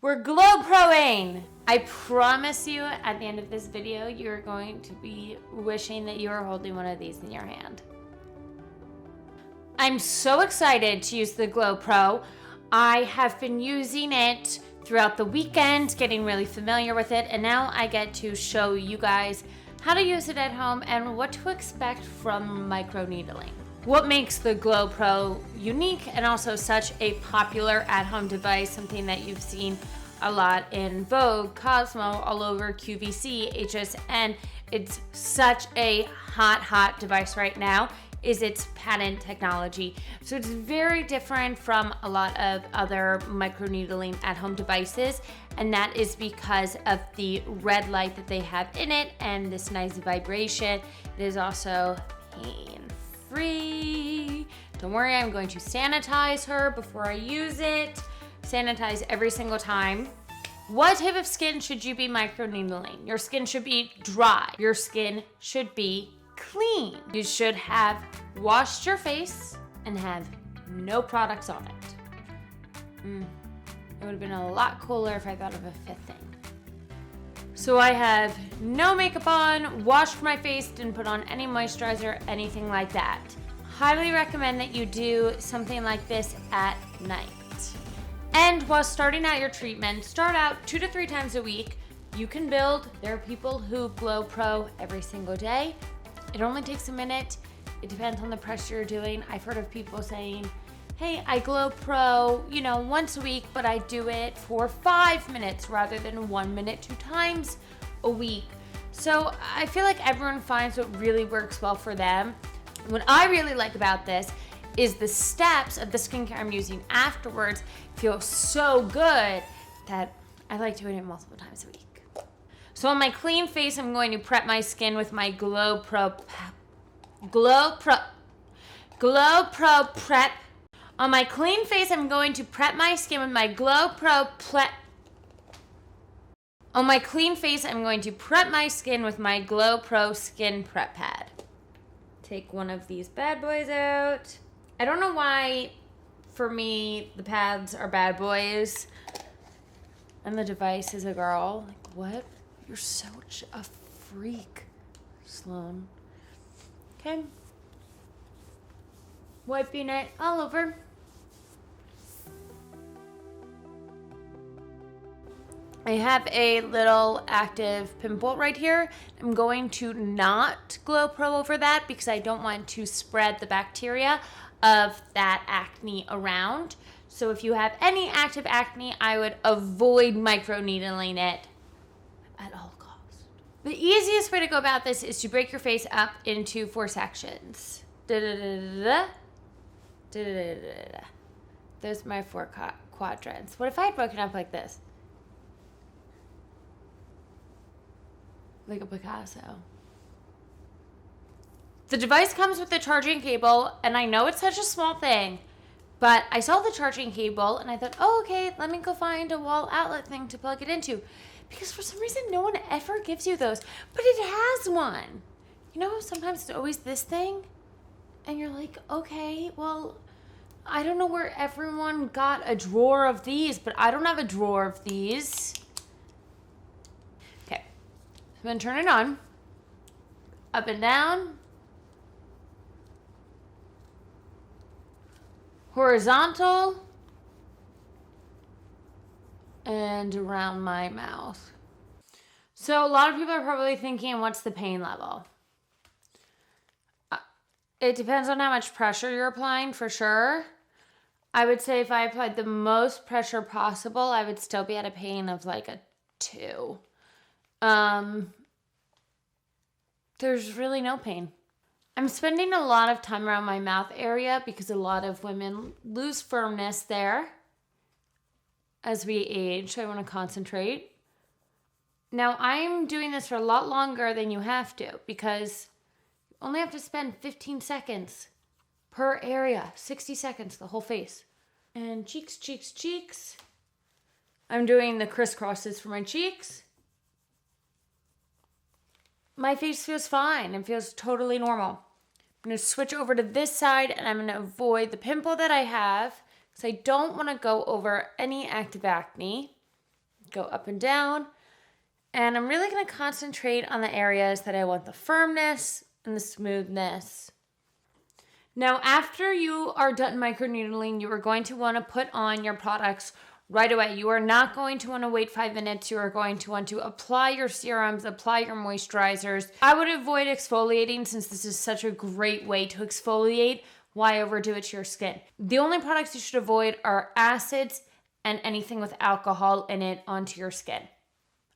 We're GloPROing. I promise you at the end of this video, you're going to be wishing that you were holding one of these in your hand. I'm so excited to use the GloPRO. I have been using it throughout the weekend, getting really familiar with it, and now I get to show you guys how to use it at home and what to expect from microneedling. What makes the GloPRO unique and also such a popular at-home device, something that you've seen a lot in Vogue, Cosmo, all over QVC, HSN. It's such a hot device right now, is its patent technology. So it's very different from a lot of other microneedling at-home devices, and that is because of the red light that they have in it and this nice vibration. It is also pain-free. Don't worry, I'm going to sanitize her before I use it. Sanitize every single time. What type of skin should you be microneedling? Your skin should be dry. Your skin should be clean. You should have washed your face and have no products on it. It would have been a lot cooler if I thought of a fifth thing. So I have no makeup on, washed my face, didn't put on any moisturizer, anything like that. Highly recommend that you do something like this at night. And while starting out your treatment, start out 2 to 3 times a week. You can build. There are people who GloPRO every single day. It only takes a minute. It depends on the pressure you're doing. I've heard of people saying, hey, I GloPRO, once a week, but I do it for 5 minutes rather than 1 minute 2 times a week. So I feel like everyone finds what really works well for them. What I really like about this is the steps of the skincare I'm using afterwards feel so good that I like doing it multiple times a week. So on my clean face, I'm going to prep my skin with my GloPRO Prep. On my clean face, I'm going to prep my skin with my GloPRO Prep. On my clean face, I'm going to prep my skin with my GloPRO Skin Prep Pad. Take one of these bad boys out. I don't know why, for me, the pads are bad boys and the device is a girl. Like, what? You're such a freak, Sloane. Okay. Wiping it all over. I have a little active pimple right here. I'm going to not GloPRO over that because I don't want to spread the bacteria of that acne around. So if you have any active acne, I would avoid microneedling it at all costs. The easiest way to go about this is to break your face up into 4 sections. Those are my 4 quadrants. What if I had broken up like this? Like a Picasso. The device comes with a charging cable, and I know it's such a small thing, but I saw the charging cable, and I thought, oh, okay, let me go find a wall outlet thing to plug it into. Because for some reason, no one ever gives you those, but it has one. Sometimes it's always this thing, and you're like, okay, well, I don't know where everyone got a drawer of these, but I don't have a drawer of these. Okay, I'm gonna turn it on, up and down, horizontal, and around my mouth. So a lot of people are probably thinking, what's the pain level? It depends on how much pressure you're applying, for sure. I would say if I applied the most pressure possible, I would still be at a pain of like a 2. There's really no pain. I'm spending a lot of time around my mouth area because a lot of women lose firmness there as we age, so I want to concentrate. Now, I'm doing this for a lot longer than you have to because you only have to spend 15 seconds per area, 60 seconds, the whole face. And cheeks, cheeks, cheeks. I'm doing the crisscrosses for my cheeks. My face feels fine and feels totally normal. I'm going to switch over to this side and I'm going to avoid the pimple that I have because I don't want to go over any active acne. go up and down. And I'm really going to concentrate on the areas that I want the firmness and the smoothness. Now, after you are done microneedling, you are going to want to put on your products right away. You are not going to want to wait 5 minutes. You are going to want to apply your serums, apply your moisturizers. I would avoid exfoliating since this is such a great way to exfoliate. Why overdo it to your skin? The only products you should avoid are acids and anything with alcohol in it onto your skin.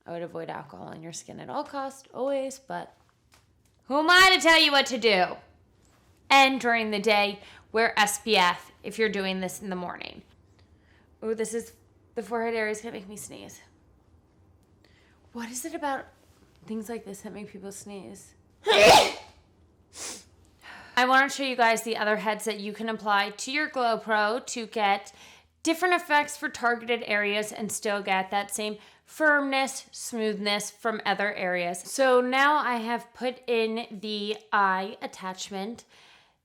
I would avoid alcohol on your skin at all costs, always, but who am I to tell you what to do? And during the day, wear SPF if you're doing this in the morning. Oh, this is the forehead area is gonna make me sneeze. What is it about things like this that make people sneeze? I want to show you guys the other heads that you can apply to your GloPRO to get different effects for targeted areas and still get that same firmness, smoothness from other areas. So now I have put in the eye attachment.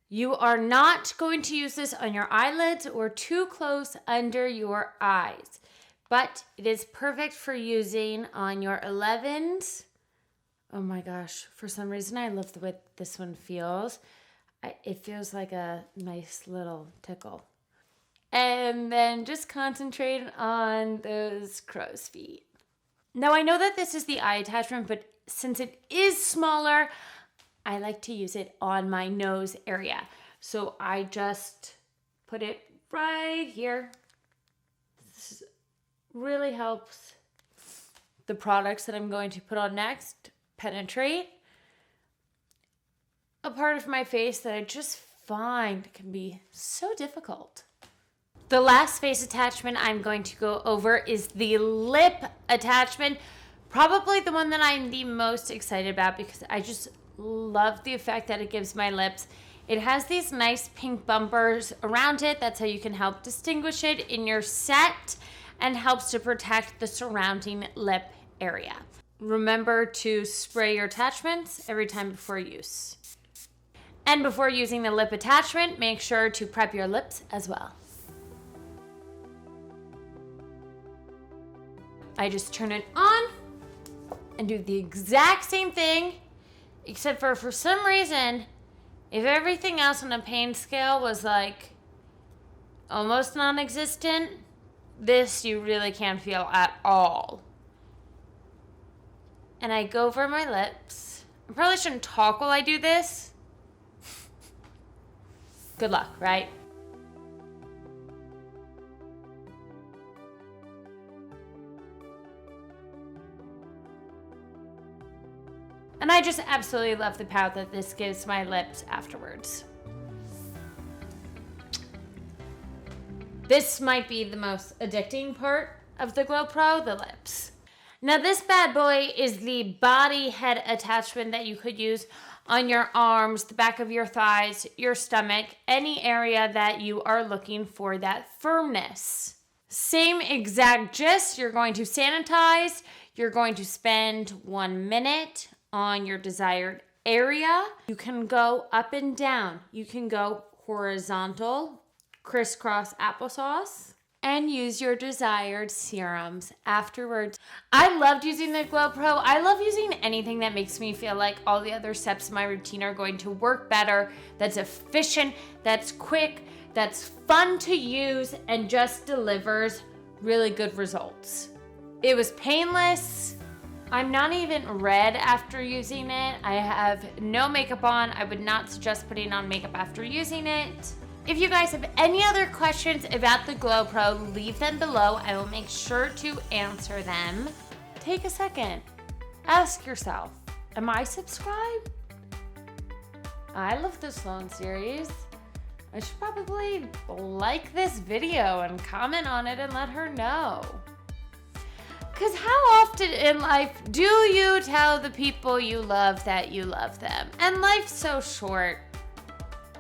You are not going to use this on your eyelids or too close under your eyes, but it is perfect for using on your 11s. Oh my gosh, for some reason I love the way this one feels. It feels like a nice little tickle. And then just concentrate on those crow's feet. Now I know that this is the eye attachment, but since it is smaller, I like to use it on my nose area. So I just put it right here. This really helps the products that I'm going to put on next penetrate a part of my face that I just find can be so difficult. The last face attachment I'm going to go over is the lip attachment. Probably the one that I'm the most excited about because I just love the effect that it gives my lips. It has these nice pink bumpers around it. That's how you can help distinguish it in your set and helps to protect the surrounding lip area. Remember to spray your attachments every time before use. And before using the lip attachment, make sure to prep your lips as well. I just turn it on and do the exact same thing, except for some reason, if everything else on the pain scale was like almost non-existent, this you really can't feel at all. And I go over my lips. I probably shouldn't talk while I do this. Good luck, right? And I just absolutely love the pout that this gives my lips afterwards. This might be the most addicting part of the GloPRO, the lips. Now this bad boy is the body head attachment that you could use on your arms, the back of your thighs, your stomach, any area that you are looking for that firmness. Same exact gist. You're going to sanitize. You're going to spend 1 minute on your desired area. You can go up and down. You can go horizontal, crisscross applesauce, and use your desired serums afterwards. I loved using the GloPRO. I love using anything that makes me feel like all the other steps in my routine are going to work better, that's efficient, that's quick, that's fun to use, and just delivers really good results. It was painless. I'm not even red after using it. I have no makeup on. I would not suggest putting on makeup after using it. If you guys have any other questions about the GloPRO, leave them below. I will make sure to answer them. Take a second. Ask yourself, am I subscribed? I love the Sloane Series. I should probably like this video and comment on it and let her know. Because how often in life do you tell the people you love that you love them? And life's so short.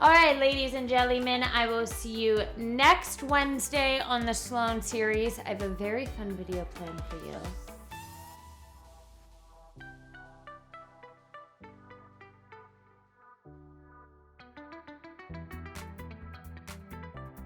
All right, ladies and gentlemen, I will see you next Wednesday on the Sloane Series. I have a very fun video planned for you.